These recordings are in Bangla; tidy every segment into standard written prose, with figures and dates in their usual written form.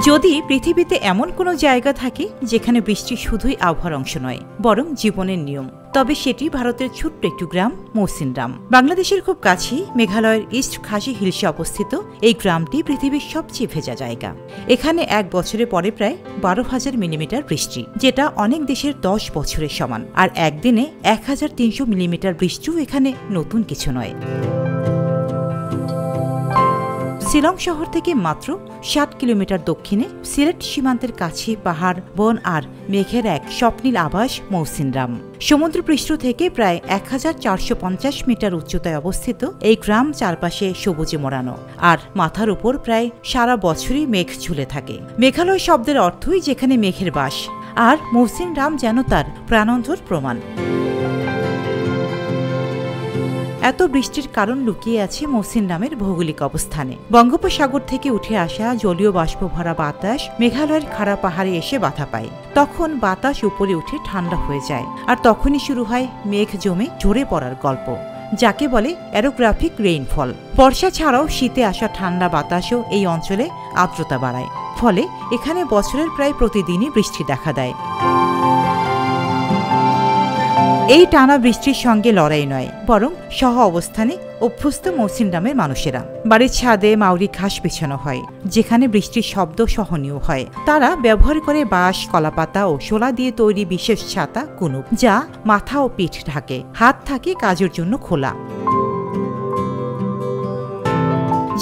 যদি পৃথিবীতে এমন কোনো জায়গা থাকে যেখানে বৃষ্টি শুধুই আবহাওয়ার অংশ নয়, বরং জীবনের নিয়ম, তবে সেটি ভারতের ছোট্ট একটু গ্রাম মৌসিনরাম। বাংলাদেশের খুব কাছেই মেঘালয়ের ইস্ট খাসি হিলসে অবস্থিত এই গ্রামটি পৃথিবীর সবচেয়ে ভেজা জায়গা। এখানে এক বছরে পড়ে প্রায় 12,000 মিলিমিটার বৃষ্টি, যেটা অনেক দেশের 10 বছরের সমান। আর একদিনে 1,300 মিলিমিটার বৃষ্টিও এখানে নতুন কিছু নয়। শিলং শহর থেকে মাত্র 60 কিলোমিটার দক্ষিণে সিলেট সীমান্তের কাছে পাহাড়, বন আর মেঘের এক স্বপ্নীল আবাস মৌসিনরাম। সমুদ্রপৃষ্ঠ থেকে প্রায় 1,450 মিটার উচ্চতায় অবস্থিত এই গ্রাম চারপাশে সবুজে মোড়ানো, আর মাথার উপর প্রায় সারা বছরই মেঘ ঝুলে থাকে। মেঘালয় শব্দের অর্থই যেখানে মেঘের বাস, আর মৌসিনরাম যেন তার প্রাণবন্তর প্রমাণ। এত বৃষ্টির কারণ লুকিয়ে আছে মৌসিনরামের ভৌগোলিক অবস্থানে। বঙ্গোপসাগর থেকে উঠে আসা জলীয় বাষ্প ভরা বাতাস মেঘালয়ের খাড়া পাহাড়ে এসে বাধা পায়। তখন বাতাস উপরে উঠে ঠান্ডা হয়ে যায়, আর তখনই শুরু হয় মেঘ জমে ঝরে পড়ার গল্প, যাকে বলে অ্যারোগ্রাফিক রেইনফল। বর্ষা ছাড়াও শীতে আসা ঠান্ডা বাতাসও এই অঞ্চলে আর্দ্রতা বাড়ায়, ফলে এখানে বছরের প্রায় প্রতিদিনই বৃষ্টি দেখা দেয়। এই টানা বৃষ্টির সঙ্গে লড়াই নয়, বরং সহ অবস্থানে অভ্যস্ত মৌসিনরামের মানুষেরা। বাড়ির ছাদে মাউরি ঘাস বিছানো হয়, যেখানে বৃষ্টির শব্দ সহনীয় হয়। তারা ব্যবহার করে বাঁশ, কলাপাতা ও শোলা দিয়ে তৈরি বিশেষ ছাতা কুনুপ, যা মাথা ও পিঠ ঢাকে। হাত থাকে কাজের জন্য খোলা।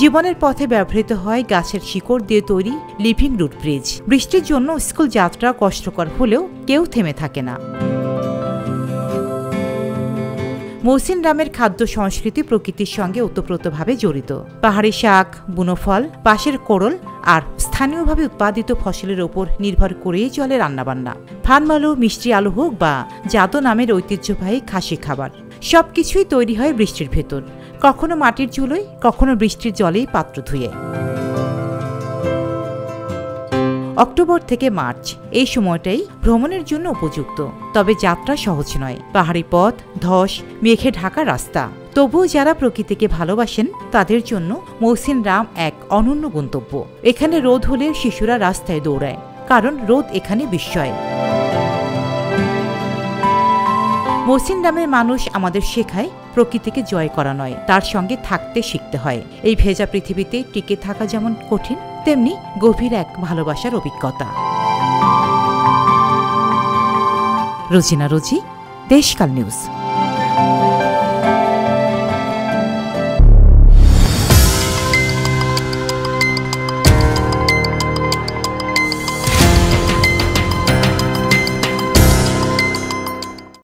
জীবনের পথে ব্যবহৃত হয় গাছের শিকড় দিয়ে তৈরি লিভিং রুট ব্রিজ। বৃষ্টির জন্য স্কুল যাত্রা কষ্টকর হলেও কেউ থেমে থাকে না। মৌসিনরামের খাদ্য সংস্কৃতি প্রকৃতির সঙ্গে ওতপ্রোতভাবে জড়িত। পাহাড়ি শাক, বুনো ফল, বাঁশের কোড়ল আর স্থানীয়ভাবে উৎপাদিত ফসলের ওপর নির্ভর করেই চলে রান্নাবান্না। ফানমালু, মিষ্টি আলু হোক বা জাদো নামের ঐতিহ্যবাহী খাসি খাবার, সবকিছুই তৈরি হয় বৃষ্টির ভেতর, কখনো মাটির চুলোয়, কখনো বৃষ্টির জলেই পাত্র ধুয়ে। অক্টোবর থেকে মার্চ এই সময়টাই ভ্রমণের জন্য উপযুক্ত, তবে যাত্রা সহজ নয়। পাহাড়ি পথ, ধস, মেঘে ঢাকা রাস্তা। তবুও যারা প্রকৃতিকে ভালোবাসেন তাদের জন্য মৌসিনরাম এক অনন্য গন্তব্য। এখানে রোদ হলে শিশুরা রাস্তায় দৌড়ায়, কারণ রোদ এখানে বিস্ময়। মৌসিনরামের মানুষ আমাদের শেখায় প্রকৃতিকে জয় করা নয়, তার সঙ্গে থাকতে শিখতে হয়। এই ভেজা পৃথিবীতে টিকে থাকা যেমন কঠিন, তেমনি গভীর এক ভালোবাসার অভিজ্ঞতা। রোজিনা রোজি, দেশকাল নিউজ।